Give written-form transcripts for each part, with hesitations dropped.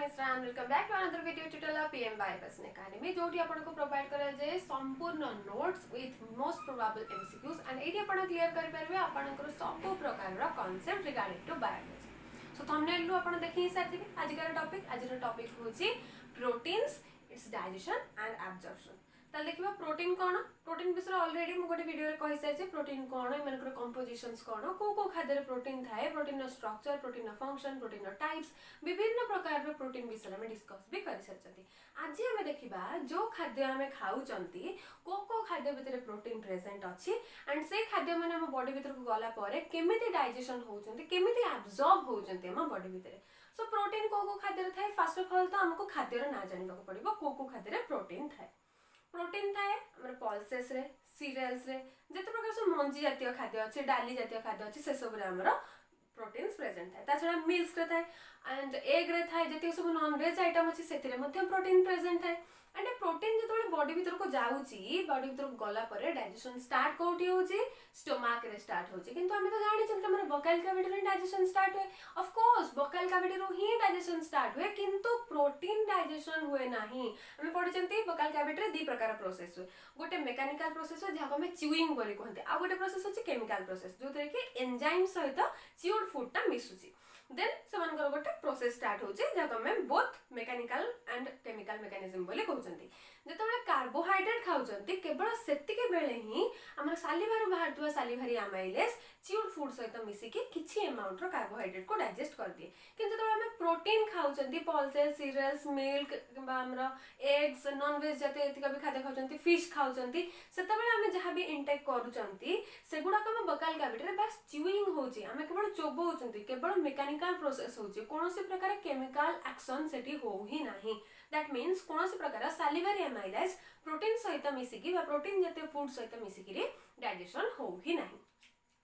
Mishra and welcome back to another video tutorial of PM Biobus Academy जोटी आपको provide करा जाए संपूर्ण notes with most probable MCQs and एटी आपण क्लियर करि परबे आपनकर सब प्रकार रो concept regarding to biology. So thumbnail नु आपण देखि साथि आज रो टॉपिक होची proteins its digestion and absorption. ताल देखिबा प्रोटीन कोन प्रोटीन विषय ऑलरेडी मु गोटे वीडियो रे कहि साइछे प्रोटीन कोन एमनकर कंपोजिशंस कोन को खाद्य रे प्रोटीन थाए प्रोटीन रो स्ट्रक्चर प्रोटीन रो फंक्शन प्रोटीन रो टाइप्स विभिन्न प्रकार रो प्रोटीन विषय में डिस्कस भी करि सारछथि। आज हम देखिबा जो खाद्य हमें खाउचंती को खाद्य भितर प्रोटीन प्रेजेंट अछि एंड से खाद्य माने हम बॉडी भितर को गला परे केमिति डाइजेशन होउचंती केमिति एब्जॉर्ब होउचंती हम बॉडी भितर। सो प्रोटीन को खाद्य रे थाए फर्स्ट ऑफ ऑल तो हमको खाद्य रो ना जानिबा को पड़िबो को खाद्य रे प्रोटीन थाए। प्रोटीन थाए हमर पल्सेस रे सीरियल्स रे जते प्रकार सब मंजी जातीय खाद्य अछि डाली जातीय खाद्य अछि से सब रे हमर प्रोटीन्स प्रेजेंट थाए। ताछडा मिल्क रे थाए एंड एग रे थाए जते सब नॉन वेज आइटम अछि सेतिरे मध्ये प्रोटीन प्रेजेंट थाए। एंड प्रोटीन जतोले बॉडी भीतर को जाउची बॉडी भीतर को गला परे डाइजेशन स्टार्ट कोठी होची स्टोमक रे स्टार्ट होची किंतु हमें तो जानि छन हमर बकाल कैविटी रे डाइजेशन स्टार्ट होय ऑफ कोर्स बकाल कैविटी रो ही डाइजेशन स्टार्ट होय किंतु प्रोटीन डाइजेशन होय नाही। हमें पढि छंती बकाल कैविटी रे दी प्रकार प्रोसेस होय गोटे मेकानिकल प्रोसेस होय जहा हमें च्यूइंग बोली कहते आ गोटे प्रोसेस होची केमिकल प्रोसेस जोतरे कि एंजाइम सहित च्यूड फूड ता मिसुची देन सेमानकर गोटे प्रोसेस स्टार्ट होची जहा हमें both mechanical and chemical mechanism बोली कहउचंती। जेतबेले कार्बोहाइड्रेट खाउचंती केवल सेतिके बेले ही हमर सालिभार बाहरतुवा सालिभारी अमाइलेज च्यूड फूड सहित मिसिकी किछि अमाउंट रो कार्बोहाइड्रेट को डाइजेस्ट कर दिए किंतु जब हमें प्रोटीन खाउचंती पल्सेस सीरियल्स मिल्क किबा हमर एग्स नॉन वेज जते एतिका भी खाद्य खाउचंती फिश खाउचंती सेतबेले हमें जहा भी इनटेक करूचंती सेगुडा हम बकाल कैविटी रे बस च्यूइंग होची हमें केवल चोबौचंती केवल मेकानिकल प्रोसेस होची कोनोसी प्रकार केमिकल एक्शन सेठी हो ही नाही। दैट मीन्स कोनोसी प्रकार सालिवरी अमाइलेज प्रोटीन सहित मिसिकी बा प्रोटीन जते फूड सहित मिसिकी रे डाइजेशन हो ही नाही।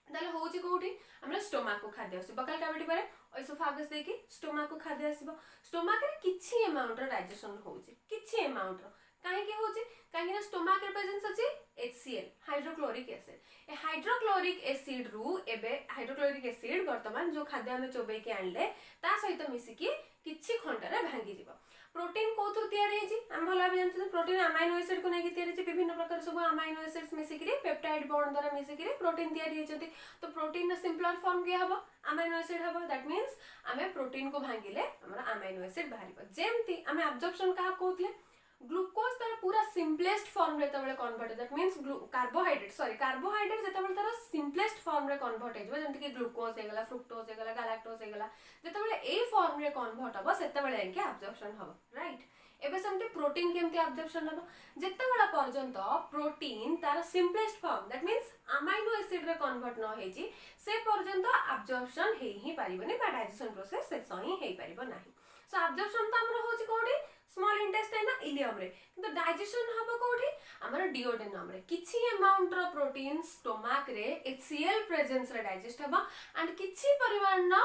ताले होची कोठी हमरा स्टोमक को खाद्य आसी बकाल कैविटी परे ओइसोफागस देकी स्टोमक को खाद्य आसीबो स्टोमक रे किछि अमाउंट रो डाइजेशन होची किछि अमाउंट रो काहे के होची काहे ना स्टोमक रे प्रेजेंस अछि HCl hydrochloric acid A hydrochloric acid रु एबे हाइड्रोक्लोरिक एसिड वर्तमान जो खाद्य हमें चोबे के आनले ता सहित मिसिकी किछि खंड रे भांगी जिवो। प्रोटीन कोथु तयार हेछि हम भला भी जानते प्रोटीन अमाइनो एसिड को नेकी तयार हेछि विभिन्न प्रकार सब अमाइनो एसिड्स मिसिकी रे पेप्टाइड बॉन्ड द्वारा मिसिकी रे प्रोटीन तयार हेछति तो प्रोटीन रे सिंपलर फॉर्म के हबो अमाइनो एसिड हबो। दैट मींस हमें प्रोटीन को भांगिले हमरा अमाइनो एसिड बाहरिबो जेमति हमें एब्जॉर्प्शन कहा कहउतले ग्लूकोज तार पूरा सिंपलेस्ट फॉर्म रे तबले कन्वर्ट दैट मींस कार्बोहाइड्रेट जतबले तार सिंपलेस्ट फॉर्म रे कन्वर्ट हेजबो जेंति कि ग्लूकोज हेगला फ्रुक्टोज हेगला गैलेक्टोज हेगला जतबले ए फॉर्म रे कन्वर्ट हबो सेतबले एके एब्जॉर्प्शन हबो राइट। एबे समते प्रोटीन केमते एब्जॉर्प्शन हबो जेतबेला पर्यंत प्रोटीन तार simplest form that means amino acid रे कन्वर्ट न हेजी से पर्यंत एब्जॉर्प्शन हे ही पारिबनी बा डाइजेशन प्रोसेस से सही हे पारिबो नाही। सो एब्जॉर्प्शन त हमर होची कोडी स्मॉल इंटेस्टाइन ना इलियम रे किंतु डाइजेशन हबो कोठी हमर डिओडेनम रे किछि अमाउंट रो प्रोटीन स्टोमक रे HCl प्रेजेंस रे डाइजेस्ट हबो एंड किछि परिमाण न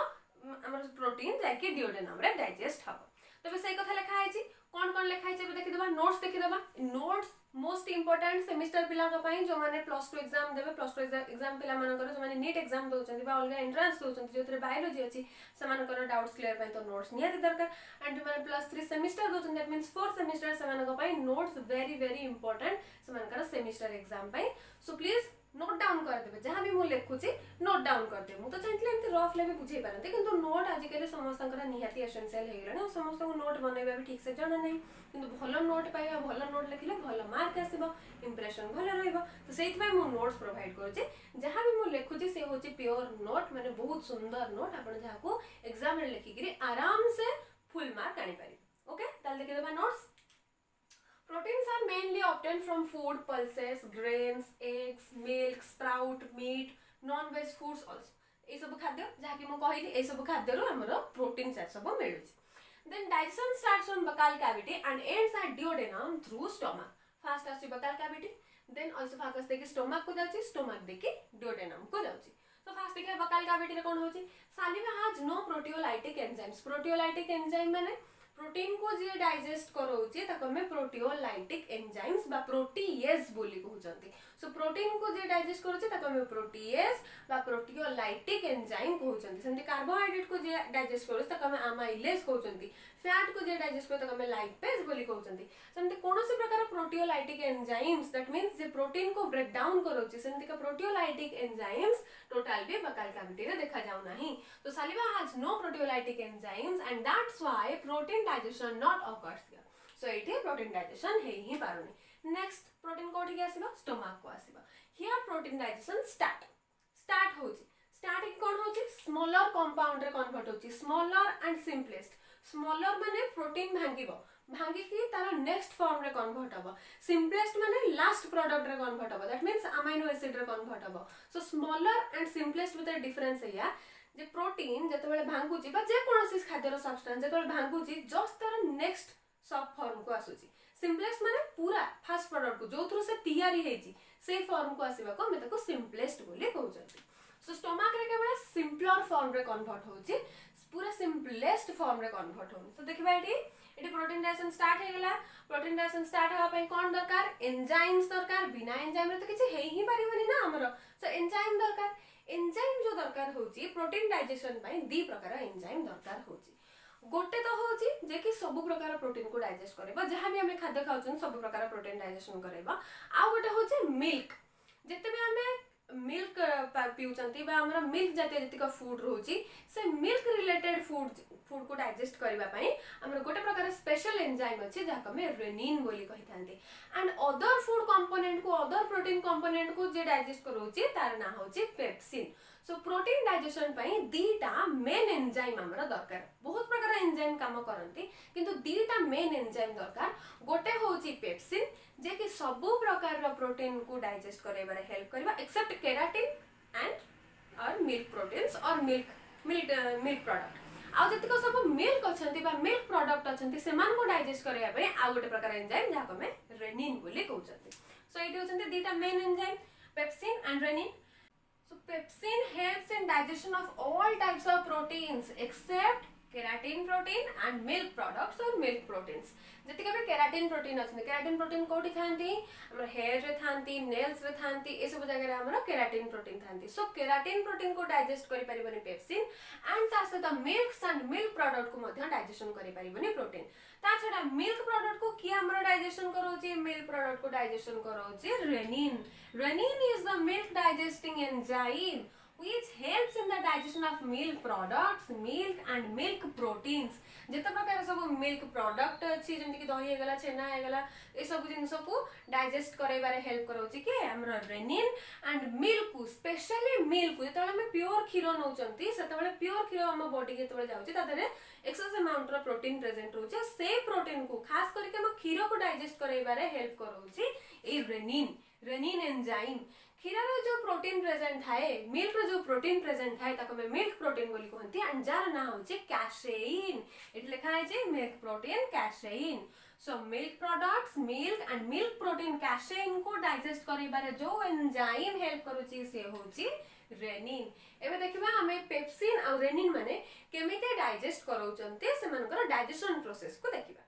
हमर प्रोटीन जाके डिओडेनम रे डाइजेस्ट हबो। तबे से कथा लिखा है कौन लिखा है देखि देबा नोट्स देखि देबा नोट्स मोस्ट इंपोर्टेंट सेमिस्टर पिला का पई जो माने प्लस 2 एग्जाम देबे प्लस 2 एग्जाम पिला मानकर जो माने नीट एग्जाम दोचंती बा अलगा एंट्रेंस दोचंती जोतरे बायोलॉजी अछि समानकर डाउट्स क्लियर पई तो नोट्स नियति दरकार एंड माने प्लस 3 सेमिस्टर दोचंती दैट मींस 4 सेमिस्टर समानक पई नोट्स वेरी इंपोर्टेंट समानकर सेमिस्टर एग्जाम पई। सो प्लीज नोट डाउन कर देबे जहां भी मु लिखुची नोट डाउन कर देबे मु तो चाहतले एमती रफ ले भी बुझे पारंते किंतु नोट आज के समस्तंकर निहाती एसेंशियल हे गेलने समस्त को नोट बनेबा भी ठीक से जाना नहीं किंतु भलो नोट पाइबा भलो नोट लिखले भलो मार्क आसीबो इंप्रेशन भलो रहइबो तो सेहि पय मु नोट्स प्रोवाइड करछि जहां भी मु लिखुची से होची प्योर नोट माने बहुत सुंदर नोट आपण जहा को एग्जाम रे लिखि गिरी आराम से फुल मार्क आनी पारि। ओके ताल देखि देबा notes. Proteins are mainly obtained from food, pulses, grains, eggs, milk, sprout, meat, non-veg foods also. ए सब खाद्य जहा कि म कहिली ए सब खाद्य रो हमरो प्रोटीन से सब मिलुछि। Then digestion starts from buccal cavity and ends at duodenum through stomach. First आसी buccal cavity, then esophagus देखि stomach को जाउछि, stomach देखि duodenum को जाउछि। तो फास्ट देखिए buccal cavity रे कोन होछि saliva has no proteolytic enzymes. Proteolytic enzyme माने प्रोटीन को जे डाइजेस्ट करोछि तक में प्रोटियोलाइटिक एंजाइम्स बा प्रोटीएज बोली कहउचंती। सो प्रोटीन को जे डाइजेस्ट करोछि तक में प्रोटीएज बा प्रोटियोलाइटिक एंजाइम कहउचंती। सेमति कार्बोहाइड्रेट को जे डाइजेस्ट करोछि तक में अमाइलेज कहउचंती। फैट को जे डाइजेस्ट करे ताको हमें लाइपेज बोली कहउचंती सेमते कोनोसी प्रकार proteolytic enzymes that means J protein को ब्रेक डाउन करोची सेमते का प्रोटियोलाइटिक एंजाइम्स टोटल भी बकाल कैविटी रे देखा जाउ नाही तो saliva has no proteolytic enzymes and that's why protein digestion not occurs here so एठी प्रोटीन डाइजेशन हे ही पारुनी नेक्स्ट प्रोटीन कोठी के आसीबा स्टमक को आसीबा हियर प्रोटीन डाइजेशन स्टार्ट होची स्टार्ट कोन होची स्मॉलर कंपाउंड रे कन्वर्ट होची स्मॉलर एंड सिंपलेस्ट स्मॉलर माने प्रोटीन भांगिबो भांगी की तार नेक्स्ट फॉर्म रे कन्वर्ट हबो सिंपलेस्ट माने लास्ट प्रोडक्ट रे कन्वर्ट हबो दैट मींस अमाइनो एसिड रे कन्वर्ट हबो so smaller and simplest with difference या जे प्रोटीन जते बेले भांगुची बा जे कोनोसी खाद्यर सब्सटेंस जते बेले भांगुची जस्ट तार नेक्स्ट सब फॉर्म को आसुची सिंपलेस्ट माने पूरा फर्स्ट प्रोडक्ट को जो थ्रू से तैयारी हेची से फॉर्म को आसीबा को मैं ताको सिंपलेस्ट बोली कहउछथि सो स्टमक रे केवल सिंपलर फॉर्म रे कन्वर्ट होची पूरा सिंपलेस्ट फॉर्म रे कन्वर्ट होनी सो देखिबा एटी प्रोटीन डाइजेशन स्टार्ट हे गेला प्रोटीन डाइजेशन स्टार्ट होबा पई कोन दरकार एंजाइम्स दरकार बिना एंजाइम रे तो किछि हे ही परिबनी ना हमरो सो एंजाइम दरकार एंजाइम जो दरकार होची प्रोटीन डाइजेशन पई दी प्रकार एंजाइम दरकार होची गोटे तो होची जे कि सब प्रकार प्रोटीन को डाइजेस्ट करेबा जहां भी हमें खाद्य खाउछन सब प्रकार प्रोटीन डाइजेशन करेबा आ गोटे होची मिल्क जते भी हमें मिल्क पिउचंती बा हमरा मिल्क जातीय जतिक फूड रोची से मिल्क रिलेटेड फूड को डाइजेस्ट करबा पई हमरा गोटे प्रकार स्पेशल एंजाइम अछि जाका में रेनिन बोली कहि थांती एंड अदर फूड कंपोनेंट को अदर प्रोटीन कंपोनेंट को जे डाइजेस्ट करोची तार ना होची पेप्सिन सो प्रोटीन डाइजेशन पई दीटा मेन एंजाइम हमरा दरकार बहुत प्रकार एंजाइम काम करंती किंतु दीटा मेन एंजाइम दरकार गोटे होची पेप्सिन जे कि सब प्रकार रो प्रोटीन को डाइजेस्ट करेबारे हेल्प करबा एक्सेप्ट केराटिन एंड और मिल्क प्रोटीन्स और मिल्क प्रोडक्ट आ जतिक सब मिल्क अछंती बा मिल्क प्रोडक्ट अछंती सेमान को डाइजेस्ट करबा पई आ गोटे प्रकार एंजाइम जाको में रेनिन बोली कहउचंती सो इट होचंती दीटा main enzyme pepsin and rennin so pepsin helps in digestion of all types of proteins except keratin protein and milk products or milk proteins जति के केराटिन प्रोटीन अछि केराटिन प्रोटीन कोठी थांती हमर hair रे थांती nails रे थांती ए सब जगह रे हमर केराटिन प्रोटीन थांती सो केराटिन प्रोटीन को डाइजेस्ट करि परिबनी पेप्सिन एंड तासे the milks and milk product को मध्य डाइजेशन करि परिबनी प्रोटीन ता छडा मिल्क प्रोडक्ट को किया हमर डाइजेशन करोची मिल्क प्रोडक्ट को डाइजेशन करोची rennin is the milk digesting enzyme which helps in the digestion of milk products milk and milk proteins जेते प्रकार सब मिल्क प्रोडक्ट अछि जेंति कि दही हेगला छेना हेगला ए सब जिंस को डाइजेस्ट करैबारे हेल्प करोछि कि हमरा rennin and milk specially milk जेते हम प्योर खीर नौचंती सेते प्योर खीर हम बॉडी के जेते जाउछि तादरे एक्सेस अमाउंट रो प्रोटीन प्रेजेंट होछि से प्रोटीन को खास करके हम खीर को डाइजेस्ट करैबारे हेल्प करोछि ए रेनिन एंजाइम खीर रे जो प्रोटीन प्रेजेंट थाए मिल्क रे जो प्रोटीन प्रेजेंट थाए ताको में मिल्क प्रोटीन बोली कहंती एंड जार ना होचे कैसेइन इट लिखा है जे milk protein casein so milk products milk and milk protein casein को डाइजेस्ट करिबारे जो एंजाइम हेल्प करूची से होची रेनिन एबे देखिबा हमें पेप्सिन और रेनिन माने केमिते डाइजेस्ट करौचंते सेमानकर डाइजेशन प्रोसेस को देखिबा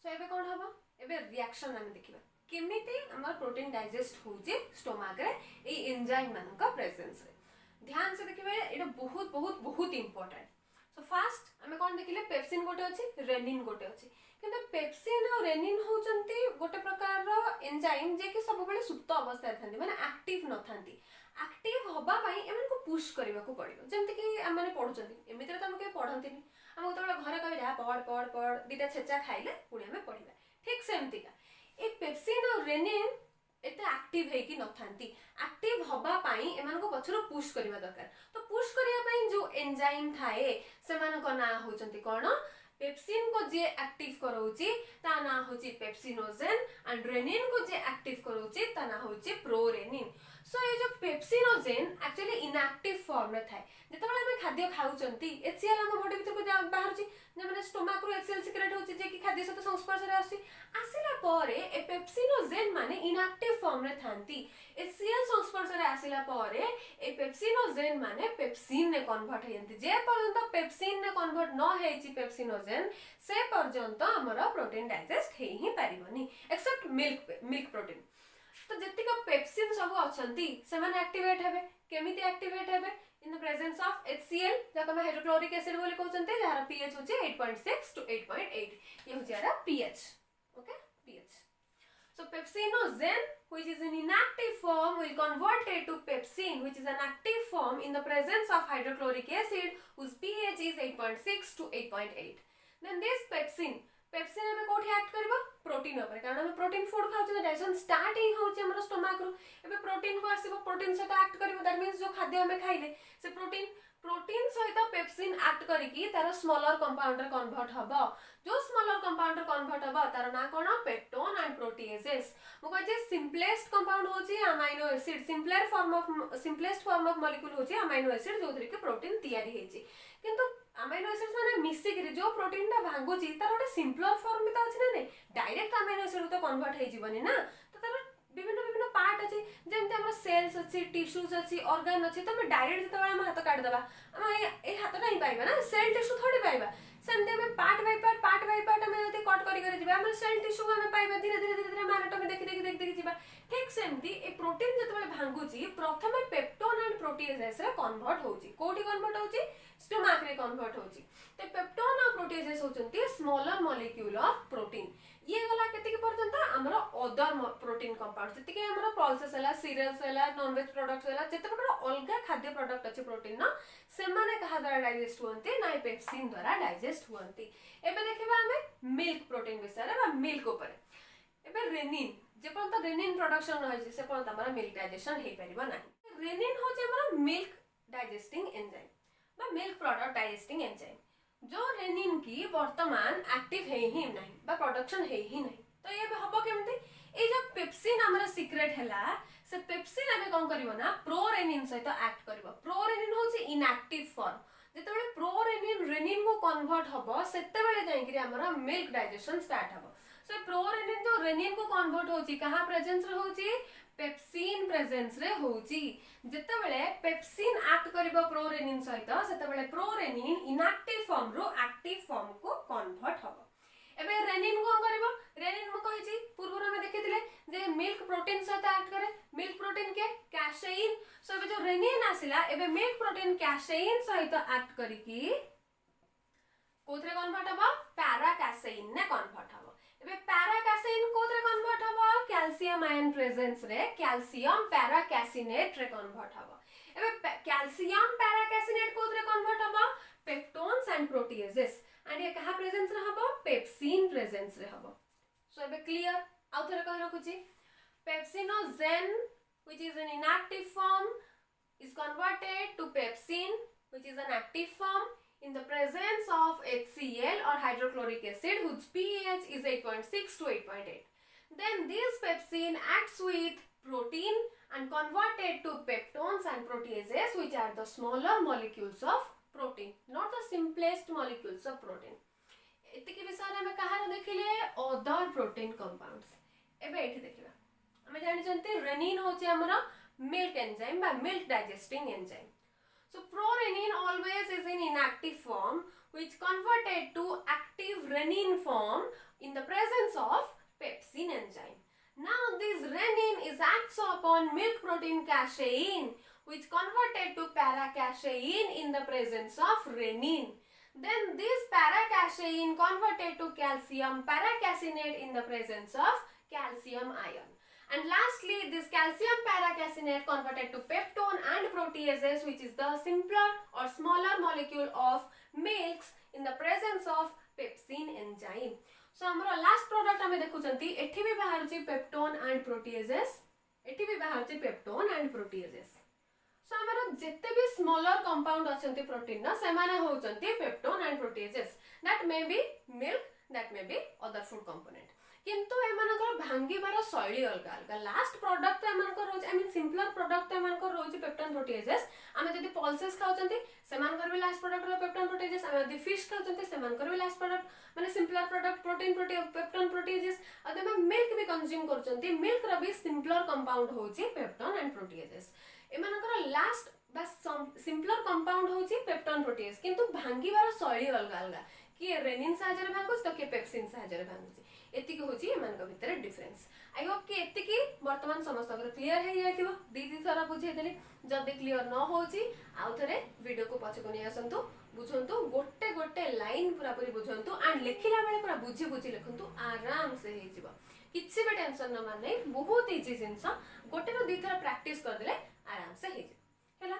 सो एबे कोन हबो एबे रिएक्शन हम देखिबा केमिते हमर प्रोटीन डाइजेस्ट होजे स्टमक रे ए एंजाइम मान का प्रेजेंस रे ध्यान से देखिबे एटा बहुत बहुत बहुत इंपोर्टेंट सो फास्ट हमें कोन देखिले पेप्सिन गोटे अछि रेनिन गोटे अछि किंतु पेप्सिन और रेनिन होचंती गोटे प्रकार रो एंजाइम जे कि सब बेले सुप्त अवस्था रे थांती माने एक्टिव न थांती एक्टिव होबा पई एमन को पुश करबा को पड़िबो जेमति कि हम माने पढुचंती एमिति रे त हम के पढंतीनी हम तबले घरे कहबे जा पढ़ दीटा छेचा खाइले पुणी हमें पढिबा ठीक सेमति का ए पेप्सिन और रेनिन एते एक्टिव है कि न थांती एक्टिव होबा पई एमान को पछरो पुश करबा दरकार तो पुश करिया पई जो एंजाइम थाए सेमान को ना होचंती कोन पेप्सिन को जे एक्टिव करोची ता ना होची पेप्सिनोजेन एंड रेनिन को जे एक्टिव करोची ता ना होची प्रोरेनिन सो ये जो पेप्सिनोजेन एक्चुअली इनएक्टिव फॉर्म रे थाए जेते बेले हम खाद्य खाउचंती एचसीएल हम बॉडी भीतर को बाहरची जे माने स्टमक रो एचसीएल सिक्रेट होची जे कि खाद्य सहित संस्पर्श रे आसिला परे ए पेप्सिनोजेन माने इनएक्टिव फॉर्म रे थांती एचसीएल संस्पर्श रे आसिला परे ए पेप्सिनोजेन माने पेप्सिन ने कन्वर्ट हेयंती जे पर्यंत पेप्सिन ने कन्वर्ट न हेची पेप्सिनोजेन से पर्यंत हमर प्रोटीन डाइजेस्ट हे ही परिबनी एक्सेप्ट मिल्क प्रोटीन तो जतिक पेप्सिन सब अछंती से माने एक्टिवेट हेबे केमिति एक्टिवेट हेबे in the presence of HCl जहाँ हम हाइड्रोक्लोरिक एसिड बोली कहउचंते जहार pH होची 8.6 to 8.8 ये होची यार pH okay pH so pepsinogen which is in inactive form will convert it to pepsine which is an active form in the presence of hydrochloric acid whose pH is 8.6 to 8.8 then this pepsine एबे कोठी act करबो protein ऊपर कारण हम protein food खाउ छ digestion start ही होचे हमर स्टमक रु एबे प्रोटीन को आसीबो प्रोटीन से एक्ट करबो दैट मींस जो खाद्य हमें खाइले से प्रोटीन सहित पेप्सिन एक्ट करिकी तार स्मॉलर कंपाउंड रे कन्वर्ट हबो जो स्मॉलर कंपाउंड रे कन्वर्ट हबो तार ना कोन पेप्टोन एंड प्रोटीएजेस मु कह जे सिंपलेस्ट कंपाउंड होची amino acid simplest form of molecule होची अमाइनो एसिड जोथरे के प्रोटीन तयारी हेची किंतु अमाइनो एसिड्स माने मिसी के जो प्रोटीन ता भांगुची तार ओटे सिंपलर फॉर्म में अछि ना नै डायरेक्ट अमाइनो एसिड तो कन्वर्ट हे जीवनी ना तो तार विभिन्न पार्ट अछि जेमते हमर सेल्स अछि टिश्यूज अछि ऑर्गन अछि तो हम डायरेक्ट जतबे हम हाथ काट देबा हम ए हाथ नहीं पाइबा ना सेल टिश्यू थोड़ी पाइबा सेमते हम पार्ट बाय पार्ट हम यदि कट करी जीवा हम सेल टिश्यू हम पाइबा धीरे धीरे एनाटॉमी देखि जीवा ठीक सेमती ए प्रोटीन जतबे भांगुची प्रथमे पेप्टोन एंड प्रोटीएजेस रे कन्वर्ट होउची कोठी कन्वर्ट होउची स्टमक रे कन्वर्ट होउची ते पेप्टोन और प्रोटीएजेस होचंती स्मॉलर मॉलिक्यूल ऑफ प्रोटीन ये गला केते के पर्यंत हमरा अदर प्रोटीन कंपाउंड जति के हमरा पल्सेस हला सीरियल्स हला नॉन वेज प्रोडक्ट्स हला जते प्रकार अलगा खाद्य प्रोडक्ट अछि प्रोटीन ना से माने कहा द्वारा डाइजेस्ट होंते ना पेप्सिन द्वारा डाइजेस्ट होंती एबे देखबा हमें मिल्क प्रोटीन विषय रे बा मिल्क ऊपर एबे रेनिन जे पर्यंत रेनिन प्रोडक्शन होय छै से पर्यंत हमरा मिल्क डाइजेशन हे परिबा नाही रेनिन हो छै हमरा मिल्क डाइजेस्टिंग एंजाइम बा मिल्क प्रोडक्ट डाइजेस्टिंग एंजाइम जो रेनिन की वर्तमान एक्टिव है ही नहीं बा प्रोडक्शन है ही नहीं तो ये हबो केमते ए जो पेप्सिन हमरा सीक्रेट हैला से पेप्सिन हमें कोन करिवो ना प्रोरेनिन सहित एक्ट करिवो प्रोरेनिन होची इनएक्टिव फॉर्म जेतेबेले प्रोरेनिन रेनिन को कन्वर्ट हबो सेतेबेले जाई कि हमरा मिल्क डाइजेशन स्टार्ट हबो सो प्रोरेनिन जो रेनिन को कन्वर्ट होची कहां प्रेजेंस रे होची पेप्सिन प्रेजेंस रे होची जेतेबेले पेप्सिन एक्ट करिवो प्रोरेनिन सहित सेतेबेले प्रोरेनिन इनएक्टिव फॉर्म रो एक्टिव फॉर्म को कन्वर्ट हबो एबे रेनिन को करिवो रेनिन म कहि छी पूर्व में देखिथिले जे मिल्क प्रोटीन सहित एक्ट करे मिल्क प्रोटीन के कैसेइन सो एबे जो रेनिन आसिला एबे मिल्क प्रोटीन कैसेइन सहित एक्ट करिकी कोथरे कन्वर्ट हबो पैरा कैसेइन ने कन्वर्ट हबो एबे पैरा कैसेइन कोथरे कन्वर्ट हबो कैल्शियम आयन प्रेजेंस रे कैल्शियम पैरा कैसिनेट रे कन्वर्ट हबो एबे कैल्शियम पैरा कैसिनेट कोथरे कन्वर्ट हबो पेप्टोन्स एंड प्रोटीएजेस एंड ये कहा प्रेजेंस रे हबो पेप्सिन प्रेजेंस रे हबो सो एबे क्लियर आउ थरे कह रखुची pepsinogen which is an inactive form is converted to pepsin which is an active form in the presence of HCl or hydrochloric acid whose pH is 8.6 to 8.8 then this pepsin acts with protein and converted to peptones and proteases which are the smaller molecules of protein not the simplest molecules of protein एतिके विषय रे हम कहार देखिले other protein compounds एबे एठी देखिबा हम जानि जंते rennin होचे हमरा मिल्क एंजाइम बा milk digesting enzyme so prorenin always is in inactive form which converted to active renin form in the presence of pepsin enzyme now this renin is acts upon milk protein casein which converted to para casein in the presence of renin then this para casein converted to calcium para casinate in the presence of calcium ion and lastly this calcium para casinate converted to peptone and proteases which is the simpler or smaller molecule of milks in the presence of pepsin enzyme so हमरो last product हमें देखु चंती एठी भी बाहर छि peptone and proteases एठी भी बाहर छि peptone and proteases so हमरो जेते भी smaller compound अछंती प्रोटीन ना से माने होचंती peptone and proteases that may be milk that may be other food component किंतु एमानकर भांगीबार शैली अलग अलग लास्ट प्रोडक्ट एमानकर रोज आई मीन सिंपलर प्रोडक्ट एमानकर रोज पेप्टोन प्रोटीएजेस आमे जदी पल्सेस खाउचंती सेमानकर भी लास्ट प्रोडक्ट रो पेप्टोन प्रोटीएजेस आमे जदी फिश खाउचंती सेमानकर भी लास्ट प्रोडक्ट माने simpler product protein peptone proteoses अदे में मिल्क भी कंज्यूम करचंती मिल्क रो भी सिंपलर कंपाउंड होची पेप्टोन एंड प्रोटीएजेस एमानकर लास्ट बस सिंपलर कंपाउंड होची पेप्टोन प्रोटीएज किंतु भांगीबार शैली अलग अलग कि रेनिन साहाय्य रे भांगुस तो कि पेप्सिन साहाय्य रे भांगुस एतिकी होची एमानक भितर डिफरेंस। आई होप कि एतिकी वर्तमान समस्त क्लियर हो जाइथिबो। दी थरा बुझे देली, जदि क्लियर न होची आउ थरे वीडियो को पछको नै आसंतु, बुझंतु, गोटे गोटे लाइन पूरा पूरी बुझंतु एंड लिखिला बेले पूरा बुझी बुझी लिखंतु, आराम से हे जिवो। किछि भी टेंशन न माने, बहुत इजी जिंस, गोटे रो दी थरा प्रैक्टिस कर देले आराम से हे जिवो। हैला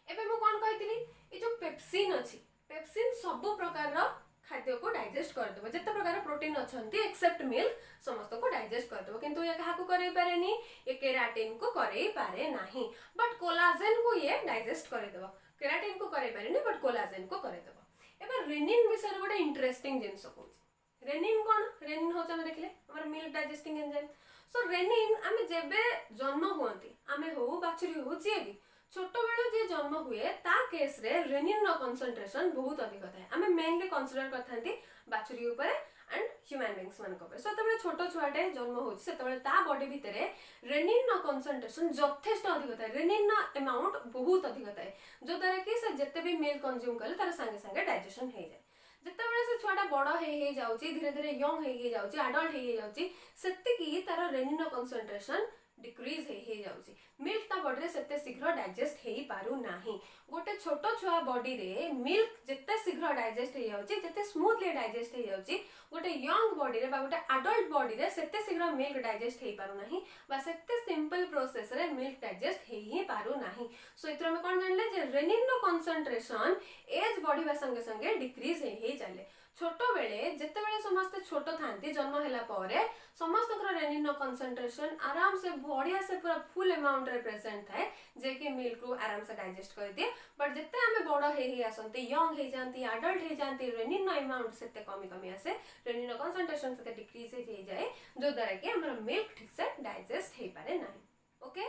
एबे मु कोन कहितली, ए जो पेप्सिन अछि, पेप्सिन सब प्रकार रो खाद्य को डाइजेस्ट कर देबो। जते प्रकार प्रोटीन अछंती एक्सेप्ट मिल्क समस्त को डाइजेस्ट कर देबो, किंतु ये काहा को करे पारेनी, ये केराटिन को करे पारे नाही, बट कोलाजेन को ये डाइजेस्ट करे देबो। केराटिन को करे पारेनी बट कोलाजेन को करे देबो। एबे रेनिन विषय गोटे इंटरेस्टिंग जिंस कहूची। रेनिन कोन, रेनिन होच हम देखले हमर मिल्क डाइजेस्टिंग एंजाइम। सो रेनिन आमे जेबे जन्म होंती, आमे हो बाछुरी हो जे भी छोट बेलो जे जन्म हुए ता केस रे रेनिन रो कंसंट्रेशन बहुत अधिक थाए। आमे मेनली कंसीडर करथांती बाछुरी ऊपर एंड ह्यूमन बीइंग्स मान ऊपर। सो तबे छोट छुआटे जन्म होची से तबे ता बॉडी भितरे रेनिन रो कंसंट्रेशन यथेष्ट अधिक थाए। रेनिन रो अमाउंट बहुत अधिक थाए, जो द्वारा कि से जत्ते भी मिल्क कंज्यूम करले तार संगे संगे डाइजेशन हे जाय। जत्ते से छुआटा बड़ हे जाउची, धीरे धीरे यंग हे जाउची, एडल्ट हे जाउची, सेत्ते की तार रेनिन रो कंसंट्रेशन डिक्रीज हे जाउची। मिल्क ता बॉडी रे सेते शीघ्र डाइजेस्ट हे पारु नाही। गोटे छोटो छुआ बॉडी रे मिल्क जेते शीघ्र डाइजेस्ट हे जाउची, जेते स्मूथली डाइजेस्ट हे जाउची, गोटे यंग बॉडी रे बा गोटे एडल्ट बॉडी रे सेते शीघ्र मिल्क डाइजेस्ट हे पारु नाही, बा सेते सिंपल प्रोसेस रे मिल्क डाइजेस्ट हे ही पारु नाही। सो इतर में कोन जानले जे रेनिन रो कंसंट्रेशन एज बढ़िबा संगे संगे डिक्रीज हे चले। छोट बेले जेते बेले समस्त छोट थांती, जन्म हैला परे समस्त रेनिन रो कंसंट्रेशन आराम से बढ़िया से पूरा फुल अमाउंट रे प्रेजेंट थाए, जे कि मिल्क को आराम से डाइजेस्ट कर दिए। बट जेते हमें बड़ हे आसंती, यंग हे जानती, एडल्ट हे जानती, रेनिन रो अमाउंट सेते कमी कमी आसे, रेनिन रो कंसंट्रेशन सेते डिक्रीज हे जाए, जो द्वारा कि हमर मिल्क ठीक से डाइजेस्ट हे पारे नाही। ओके,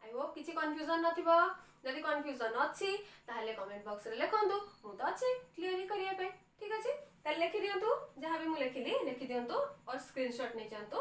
आई होप किछि कंफ्यूजन नथिबो। जदि कंफ्यूजन अछि ताहले कमेंट बॉक्स रे लिखंतु, मु तो अछि क्लियर ही करिया पे। ठीक अछि, ताले लिखि दियंतु, जहां भी मु लिखिली लिखि दियंतु और स्क्रीनशॉट नै जानतु।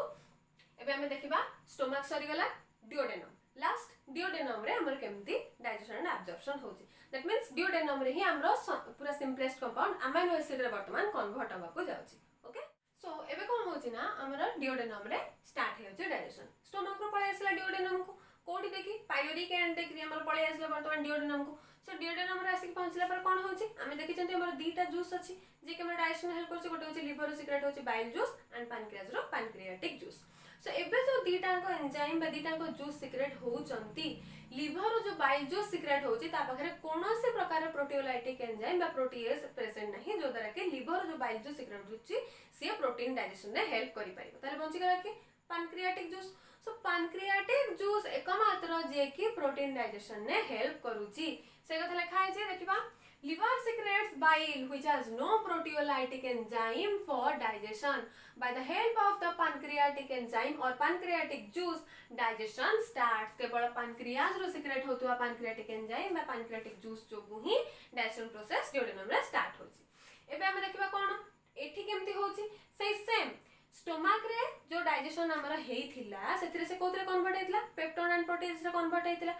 एबे हमें देखिबा स्टोमक सरी गला, डिओडेनम। लास्ट डिओडेनम रे हमर केमती डाइजेशन एंड एब्जॉर्प्शन होची। दैट मींस डिओडेनम रे ही हमरो पूरा सिंपलेस्ट कंपाउंड अमाइनो एसिड रे वर्तमान कन्वर्ट होबा को जाउची। ओके, सो एबे कोन होची ना, हमर डिओडेनम रे स्टार्ट हे होची डाइजेशन। स्टोमक रो पळे आसला डिओडेनम को कोडी देखि पाइलोरिक एंड देखि हमर पळे आसला वर्तमान डिओडेनम को। सो डिओडेनम रे आसी पहुंचला पर कोन होची, आमे देखि चंती हमर दीटा जूस अछि जे कि हमर डाइजेशन हेल्प करछि। गोटे होची लिवर रो सीक्रेट होची बाइल जूस एंड पैनक्रियाज रो पैनक्रियाटिक जूस। सो एबे जो दीटा को एंजाइम बा दीटा को जूस सीक्रेट होउचंती, लिवर रो जो बाइल जूस सीक्रेट होची ता पाखरे कोनोसे प्रकार प्रोटियोलाइटिक एंजाइम बा प्रोटीएज प्रेजेंट नाही, जो द्वारा कि लिवर जो बाइल जूस सीक्रेट होची से प्रोटीन डाइजेशन रे हेल्प करि परिबो। ताले बंची गला कि पैनक्रियाटिक जूस। सो पैनक्रियाटिक जूस एकमात्र जे कि प्रोटीन डाइजेशन ने हेल्प करूची, से कथा लिखा है जे देखिबा। Liver secretes bile which has no proteolytic enzyme for digestion. By the help of the pancreatic enzyme or pancreatic juice, digestion starts. केवल pancreas रो secrete होतुवा pancreatic enzyme बा pancreatic juice जो ही digestion process duodenum रे start होची। एबे हम देखिबा कोन एठी केमती होची, से सेम स्टोमक रे जो डाइजेशन हमर हेइथिला सेथिरे से कोथरे कन्वर्ट हेइथिला, पेप्टोन एंड प्रोटीन्स रे कन्वर्ट हेइथिला,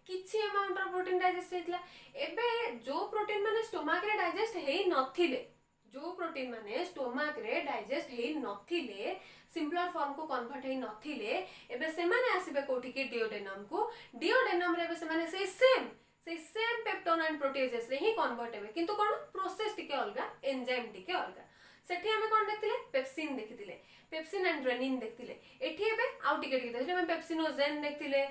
किछि अमाउंट ऑफ प्रोटीन डाइजेस्ट हेइथिला। एबे जो प्रोटीन माने स्टोमक रे डाइजेस्ट हेइ नथिले, जो प्रोटीन माने स्टोमक रे डाइजेस्ट हेइ नथिले, सिंपलर फॉर्म को कन्वर्ट हेइ नथिले, एबे से माने आसीबे कोठी के डिओडेनम को। डिओडेनम रे एबे से माने से सेम पेप्टोन एंड प्रोटीजेस रे ही कन्वर्ट हेबे, किंतु कोन प्रोसेस टिके अलगा, एंजाइम टिके अलगा। सेठी हमें कोन देखतिले, पेप्सिन देखतिले, पेप्सिन एंड रेनिन देखतिले। एठी एबे आउ टिके टिके देखतिले, हम पेप्सिनोजेन देखतिले,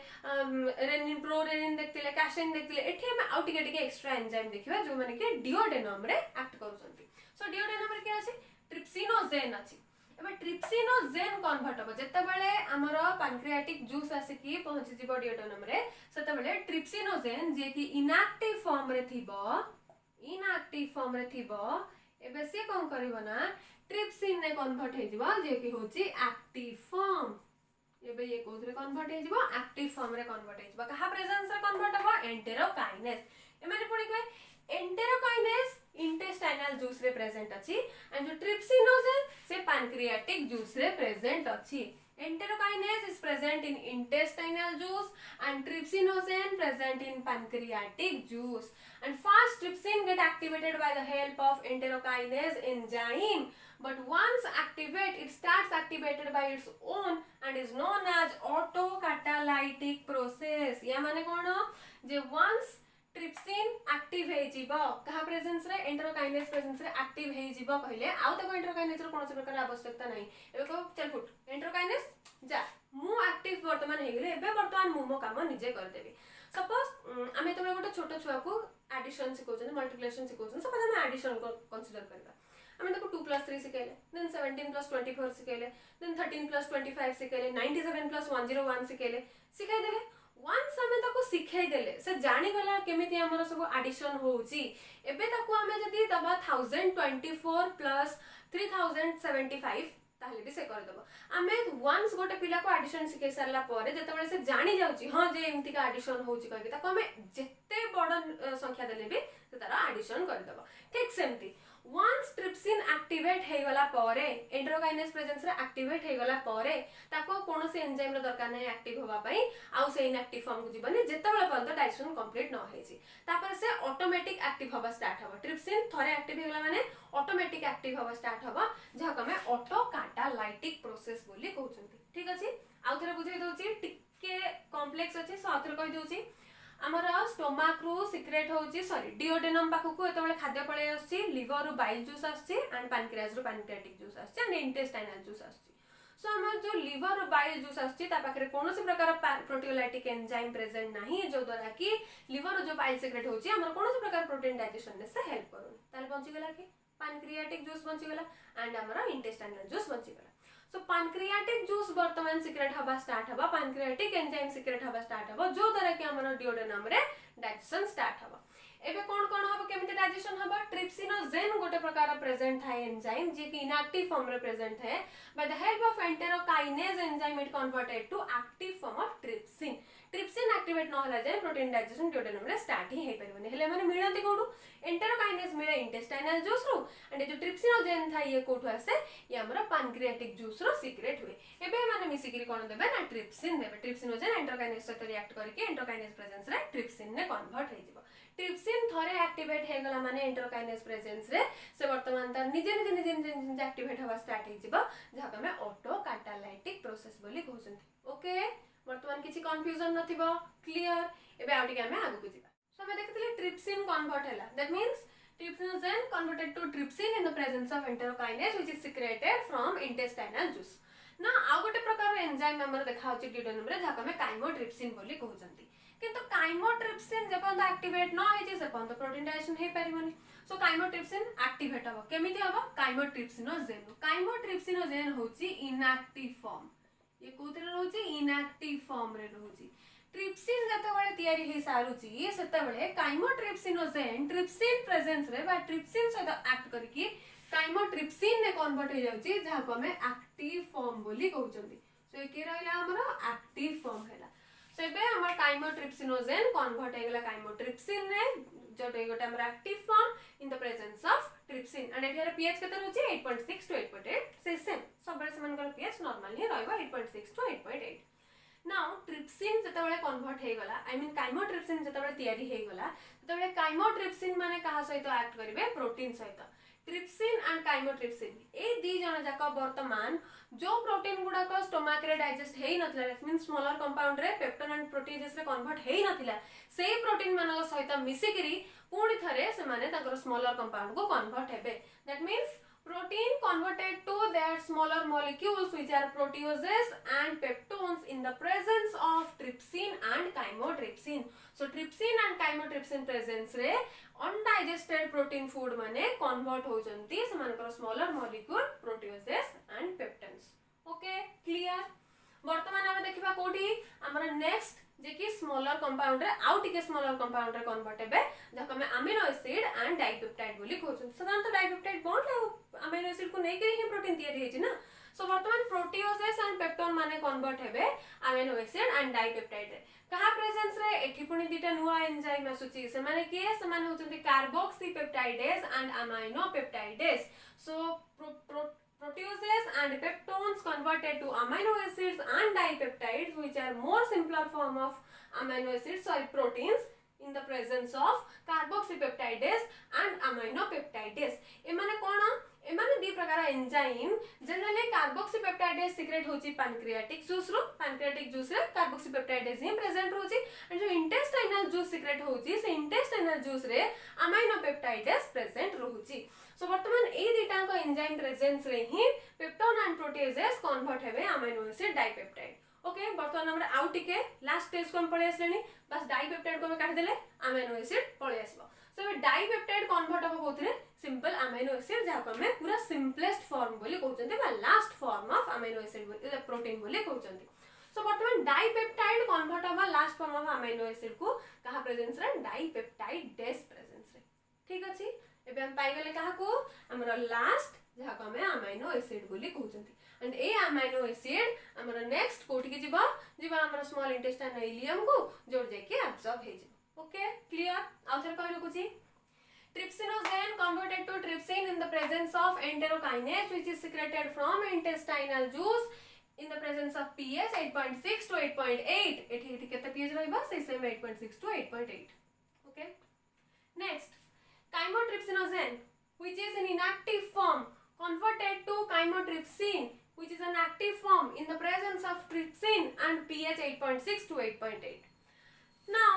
रेनिन प्रो रेनिन देखतिले, कैसेन देखतिले। एठी हम आउ टिके टिके एक्स्ट्रा एंजाइम देखिबा जो माने के डिओडेनम रे एक्ट करूछंती। सो डिओडेनम रे के अछि, ट्रिप्सिनोजेन अछि। एबे ट्रिप्सिनोजेन कन्वर्ट हो जत्ते बेले हमर पैनक्रियाटिक जूस आसे की पहुंची जिवो डिओडेनम रे, सेते बेले ट्रिप्सिनोजेन जे कि इनएक्टिव फॉर्म रे थिबो, एबे से कोन करबो ना, ट्रिप्सिन ने कन्वर्ट हे जिवो जे कि होची एक्टिव फॉर्म। एबे ये कोथरे कन्वर्ट हे जिवो, एक्टिव फॉर्म रे कन्वर्ट हे जिवो। कहा प्रेजेंस रे कन्वर्ट हो, एंटेरोकाइनेस। ए माने पड़ी के एंटेरोकाइनेस इंटेस्टाइनल जूस रे प्रेजेंट अछि एंड जो ट्रिप्सिनोजेन से पैनक्रियाटिक जूस रे प्रेजेंट अछि। Enterokinase is present in intestinal juice and trypsinogen present in pancreatic juice. And first trypsin get activated by the help of enterokinase enzyme, but once activate it starts activated by its own and is known as autocatalytic process. या माने कोन जे once trypsin active हे जीवो कहा presence रे enterokinase presence रे active हे जीवो कहले आउ तको एंटेरोकाइनेज रो कोनसे प्रकार आवश्यकता नाही एबे को चल फुट एंटेरोकाइनेज जा मु एक्टिव वर्तमान हे गेले एबे वर्तमान मु मो काम निजे कर देबी सपोज आमे तबे गोटे छोटो छुआ को एडिशन सिकोछन मल्टीप्लिकेशन सिकोछन सपोज हम एडिशन को कंसीडर करबा आमे तको 2 + 3 सिखेले देन 17 + 24 सिखेले देन 13 + 25 सिखेले 97 + 101 सिखेले सिखाई देले once हमें ताको सिखाई देले से जानी गला केमिति हमर सब एडिशन होउची एबे ताको हमें जदी दबा 1024 + 3075 ताहले भी से कर दबो हमें once गोटे पिला को एडिशन सिखाई सरला परे जतबे से जानी जाउची हां जे एमति का एडिशन होउची कहि ताको हमें जत्ते बड़ संख्या देले भी से तारा एडिशन कर दबो ठीक सेमती once trypsin activate हे गला परे एंटेरोकाइनेज प्रेजेंस रे एक्टिवेट हे गला परे ताको कोनोसे एंजाइम रो दरकार नै एक्टिव होबा पई आउ से इनएक्टिव फॉर्म को जीवनी जेतेबेले पर्यंत डाइजेशन कंप्लीट न होईची तापर से ऑटोमेटिक एक्टिव होबा स्टार्ट होबा ट्रिप्सिन थरे एक्टिव हे गला माने ऑटोमेटिक एक्टिव होबा स्टार्ट होबा जहा हमें ऑटोकाटालाइटिक प्रोसेस बोली कहउछंती ठीक अछि आउ थरे बुझाई दोची टिके कॉम्प्लेक्स अछि सो आथरे कहि दोची आमर स्टोमाक रु सिक्रेट होची सॉरी डिओडेनम पाखकु एतबेले खाद्य पळे आछि लिवर रु बाइल जूस आछि एंड पैनक्रियाज रु पैनक्रियाटिक जूस आछि एंड इंटेस्टाइनल जूस आछि सो हमर जो लिवर रु बाइल जूस आछि ता पाखरे कोनोसी प्रकार प्रोटियोलाइटिक एंजाइम प्रेजेंट नाही जो द्वारा कि लिवर रु जो बाइल सिक्रेट होची हमर कोनोसी प्रकार प्रोटीन डाइजेशन ने से हेल्प करू ताले बंची गेला कि पैनक्रियाटिक जूस बंची गेला एंड हमर इंटेस्टाइनल जूस बंची गेला सो पैनक्रियाटिक जूस वर्तमान सिक्रेट हवा स्टार्ट हवा पैनक्रियाटिक एंजाइम सिक्रेट हवा स्टार्ट हवा जो द्वारा कि हमर डिओडेनम रे डाइजेशन स्टार्ट हवा एबे कोन हबो केमिति डाइजेशन हबो ट्रिप्सिनोजेन गोटे प्रकार प्रेजेंट है एंजाइम जे कि इनएक्टिव फॉर्म रे प्रेजेंट है by the help of enterokinase enzyme it converted to active form of trypsin trypsin activate न होला जाय प्रोटीन डाइजेशन डिओडेनम रे स्टार्ट ही हे परिबने हेले माने मिलंती कोडू एंटेरोकाइनेज मिले इंटेस्टाइनल जूस रो एंड जो ट्रिप्सिनोजेन था ये कोठु आसे ये हमरा पैनक्रियाटिक जूस रो सीक्रेट हुए एबे माने मिसिकिरी कोन देबे ना ट्रिप्सिन देबे ट्रिप्सिनोजेन एंटेरोकाइनेज सहित रिएक्ट करके एंटेरोकाइनेज प्रेजेंस रे ट्रिप्सिन ने कन्वर्ट हे जिवो ट्रिप्सिन थरे एक्टिवेट हे गला माने एंटेरोकाइनेज प्रेजेंस रे से वर्तमान तार निजे एक्टिवेट हवा स्टार्ट हे जिवो जहा हमें ऑटोकाटालाइटिक प्रोसेस बोली कहउछंती ओके वर्तमान किछि कंफ्यूजन नथिबो क्लियर एबे आउटी हमें आगु को जिबा सो हमें देखथिले ट्रिप्सिन कन्वर्ट हैला that means trypsinogen converted to trypsin in the presence of enterokinase which is secreted from intestinal juice ना आ गोटे प्रकार एंजाइम हमर देखा होची डिओडेनम रे जाका में काइमोट्रिप्सिन बोली कहउचंती किंतु काइमोट्रिप्सिन जे पर्यंत एक्टिवेट न होई से पर्यंत प्रोटीन डाइजेशन हे परिबनी सो काइमोट्रिप्सिन एक्टिवेट हबो केमिति हबो काइमोट्रिप्सिनोजेन होची इनएक्टिव फॉर्म ये कोतरे रहउची इनएक्टिव फॉर्म रे रहउची ट्रिप्सिन जतबेले तयारी हे सारुची सेतबेले काइमोट्रिप्सिनोजेन ट्रिप्सिन प्रेजेंस रे बा ट्रिप्सिन सहित एक्ट करके काइमोट्रिप्सिन ने कन्वर्ट हो जाउची जहा को हमें एक्टिव फॉर्म बोली कहउचंती सो ए के रहला हमर एक्टिव फॉर्म हैला सो एबे हमर काइमोट्रिप्सिनोजेन कन्वर्ट हेगला काइमोट्रिप्सिन ने जोटे गोटे हमर active form in the presence of trypsin and एठियर पीएच केते रहउची 8.6 टू 8.8 से सेम सबरे समान कर पीएच नॉर्मल ही रहइबो 8.6 टू 8.8 नाउ ट्रिप्सिन जतबेले कन्वर्ट हे गला आई मीन काइमोट्रिप्सिन जतबेले तयारी हे गला तबेले काइमोट्रिप्सिन माने कहा सहित एक्ट करिवे प्रोटीन सहित ट्रिप्सिन एंड काइमोट्रिप्सिन ए दी जण जाक वर्तमान जो प्रोटीन गुडा को स्टोमक रे डाइजेस्ट हेई नथला दैट मींस स्मॉलर कंपाउंड रे पेप्टोन एंड प्रोटीजेस रे कन्वर्ट हेई नथिला सेही प्रोटीन मानक सहित मिसिकरी पुणी थरे से माने ताकर स्मॉलर कंपाउंड को कन्वर्ट हेबे that means protein converted to their smaller molecules which are proteases and peptones in the presence of trypsin and chymotrypsin. So trypsin and chymotrypsin presence रे undigested protein food माने convert हो जंती समानकर smaller molecule proteases and peptones. Okay clear? वर्तमान हम देखिबा कोठी हमर next जे कि smaller compound रे आउ टिके स्मॉलर कंपाउंड रे कन्वर्ट हेबे जका में अमीनो एसिड एंड डाइपेप्टाइड बोली कहउछन साधारणतः डाइपेप्टाइड बॉन्ड आ अमीनो एसिड को नै के ही प्रोटीन तयारी हेछि ना सो वर्तमान प्रोटीओजेस एंड पेप्टोन माने कन्वर्ट हेबे अमीनो एसिड एंड डाइपेप्टाइड रे कहा प्रेजेंस रे एठी पुनी दिटा नुवा एंजाइम आसुची से माने के से माने होचंती carboxypeptidase and aminopeptidase so proteases and peptones converted to amino acids and dipeptides which are more simpler form of amino acids sorry proteins in the presence of carboxypeptidase and aminopeptidase ए माने कोन एमाने दी प्रकार enzyme generally carboxypeptidase secret होची pancreatic juice रो pancreatic juice रे carboxypeptidase ही present होची and जो intestinal juice secrete होची से intestinal juice रे अमाइनोपेप्टाइडेज प्रेजेंट रहूची सो वर्तमान ए दिटांक एंजाइम प्रेजेंस रे ही पेप्टोन एंड प्रोटीएजेस कन्वर्ट हेबे अमाइनो एसिड डाइपेप्टाइड ओके वर्तमान हमर आउ टिके लास्ट स्टेज को हम पळे आसलेनी बस डाइपेप्टाइड को हम काट देले अमाइनो एसिड पळे आसबो सो डाइपेप्टाइड कन्वर्ट हो कोथरे सिंपल अमाइनो एसिड जहा को हम पूरा सिंपलेस्ट फॉर्म बोली कहउचंती बा last form of amino acid बोली प्रोटीन बोली कहउचंती सो वर्तमान डाइपेप्टाइड कन्वर्ट होबा last form of amino acid को कहा प्रेजेंस रे डाइपेप्टाइडेज प्रेजेंस रे ठीक अछि एबे हम पाई गेले कहा को हमर लास्ट जहा को हम अमाइनो एसिड बोली कहउचंती एंड ए अमाइनो एसिड हमर नेक्स्ट कोठी के जीवा हमर स्मॉल इंटेस्टाइन इलियम को जोड़ जाय के एब्जॉर्ब हे जीवा ओके क्लियर आउथर कहि रखुची trypsinogen converted to trypsin in the presence of enterokinase which is secreted from intestinal juice in the presence of pH 8.6 to 8.8 एठी केते pH रहइबा से same 8.6 to 8.8 okay next chymotrypsinogen which is in inactive form converted to chymotrypsin which is an active form in the presence of trypsin and pH 8.6 to 8.8 now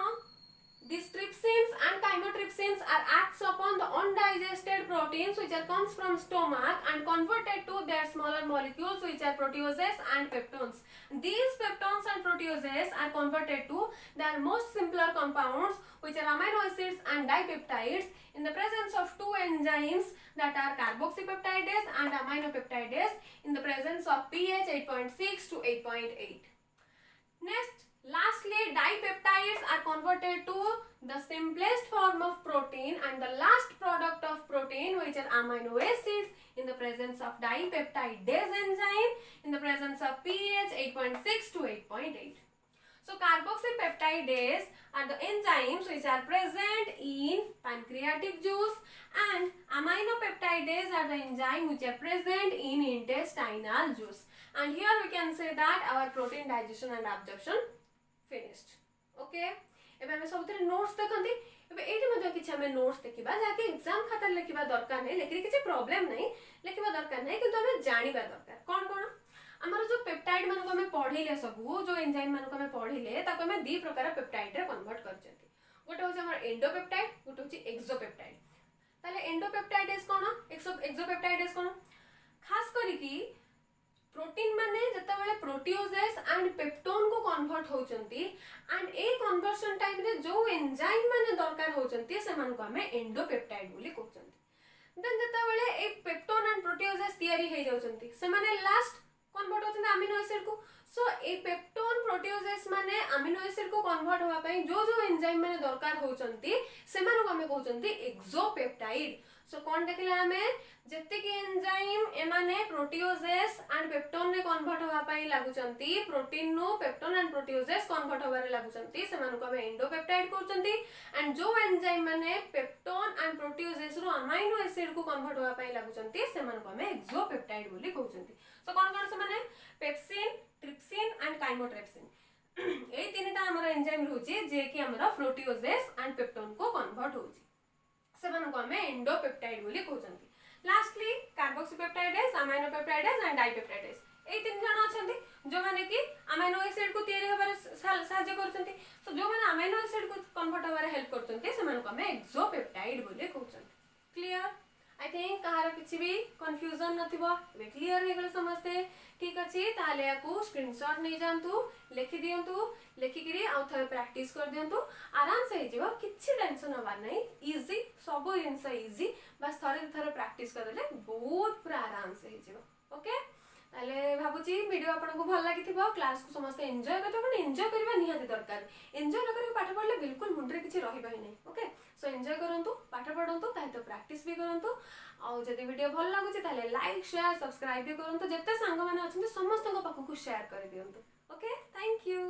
these trypsins and chymotrypsins are acts upon the undigested proteins which are comes from stomach and converted to their smaller molecules which are proteases and peptones. These peptones and proteases are converted to their most simpler compounds which are amino acids and dipeptides in the presence of two enzymes that are carboxypeptidase and aminopeptidase in the presence of pH 8.6 to 8.8. Next lastly dipeptides are converted to the simplest form of protein and the last product of protein which are amino acids in the presence of dipeptidase enzyme in the presence of pH 8.6 to 8.8. So carboxypeptidase are the enzymes which are present in pancreatic juice and aminopeptidase are the enzymes which are present in intestinal juice. And here we can say that our protein digestion and absorption finished. Okay? एबे हम सबथरे notes देखंती एबे एठी मध्ये किछ हम notes देखिबा जाके exam खातर लिखिबा दरकार नै लेकिन किछ प्रॉब्लम नै लिखिबा दरकार नै किंतु हमें जानिबा दरकार कोन कोन हमर जो पेप्टाइड मन को हमें पढिले सबु जो एंजाइम मन को हमें पढिले ताको हमें दी प्रकार पेप्टाइड रे कन्वर्ट करचंती गोटे होचे हमर एंडोपेप्टाइड गोटे होचे एक्सोपेप्टाइड ताले एंडोपेप्टाइडेस कोन एक्सोपेप्टाइडेस कोन खास करी की प्रोटीन माने जतबेले प्रोटीओजेस एंड पेप्टोन को कन्वर्ट होचंती एंड ए कन्वर्शन टाइम रे जो एंजाइम माने दरकार होचंती से मान को हमें एंडोपेप्टाइड बोली कहचंती then जतबेले A peptone and proteoses तयारी हे जाउचंती से माने लास्ट कन्वर्ट होचंती अमीनो एसिड को सो ए पेप्टोन प्रोटीओजेस माने अमीनो एसिड को कन्वर्ट होबा पई जो जो एंजाइम माने दरकार होचंती से मान को हमें कहचंती एक्सोपेप्टाइड सो कोन देखले हमें जत्ते की एंजाइम एमाने प्रोटीओजेस एंड पेप्टोन ने कन्वर्ट होबा पई लागुचंती प्रोटीन नो पेप्टोन एंड प्रोटीओजेस कन्वर्ट होबारे लागुचंती से मान को हमें एंडोपेप्टाइड कहचंती एंड जो एंजाइम माने पेप्टोन एंड प्रोटीओजेस रो अमाइनो एसिड को कन्वर्ट होबा पई लागुचंती से मान को हमें एक्सोपेप्टाइड बोली कहचंती सो कोन कोन से माने पेप्सिन ट्रिप्सिन एंड काइमोट्रिप्सिन ए तीनटा हमर एंजाइम रहउची जे कि हमरा प्रोटीओजेस एंड पेप्टोन को कन्वर्ट होउची से मान को हमें एंडोपेप्टाइड बोली कहचंती लास्टली कार्बोक्सीपेप्टाइडेज अमाइनोपेप्टाइडेज एंड डाइपेप्टाइडेज ए तीन जण अछंती जो माने कि अमाइनो एसिड को तयारी होबारे सहायता करछंती सो जो माने अमाइनो एसिड को कन्वर्ट होबारे हेल्प करछंती से मान को हमें एक्सोपेप्टाइड बोली कहछंती क्लियर आई थिंक कहार किछि भी कंफ्यूजन नथिबो बे क्लियर हे गेले समझते ठीक अछि ताले याकू स्क्रीनशॉट नै जानतु लिखि दियंतु लिखि करी आउ थरे प्रैक्टिस कर दियंतु आराम से हिजिबो किछि टेंशन होबा नै इजी सब जिंस इजी बस थरे थरे प्रैक्टिस करले बहुत पूरा आराम से हिजिबो ओके ताले भाबुची वीडियो आपन को भल लागिथिबो क्लास को समस्त एन्जॉय करतो पण एन्जॉय करबा निहाती दरकार एन्जॉय न करी पाठ पढले बिल्कुल मुंडरे किछि रहिबा नै ओके सो एन्जॉय करंतु पाठ पढंतु ताहे तो प्रैक्टिस भी करंतु आ जदि वीडियो भल लागुची ताले लाइक शेयर सब्सक्राइब भी करंतु जत्ते संग माने अछंती समस्त को पाखु को शेयर कर दियंतु ओके थैंक यू।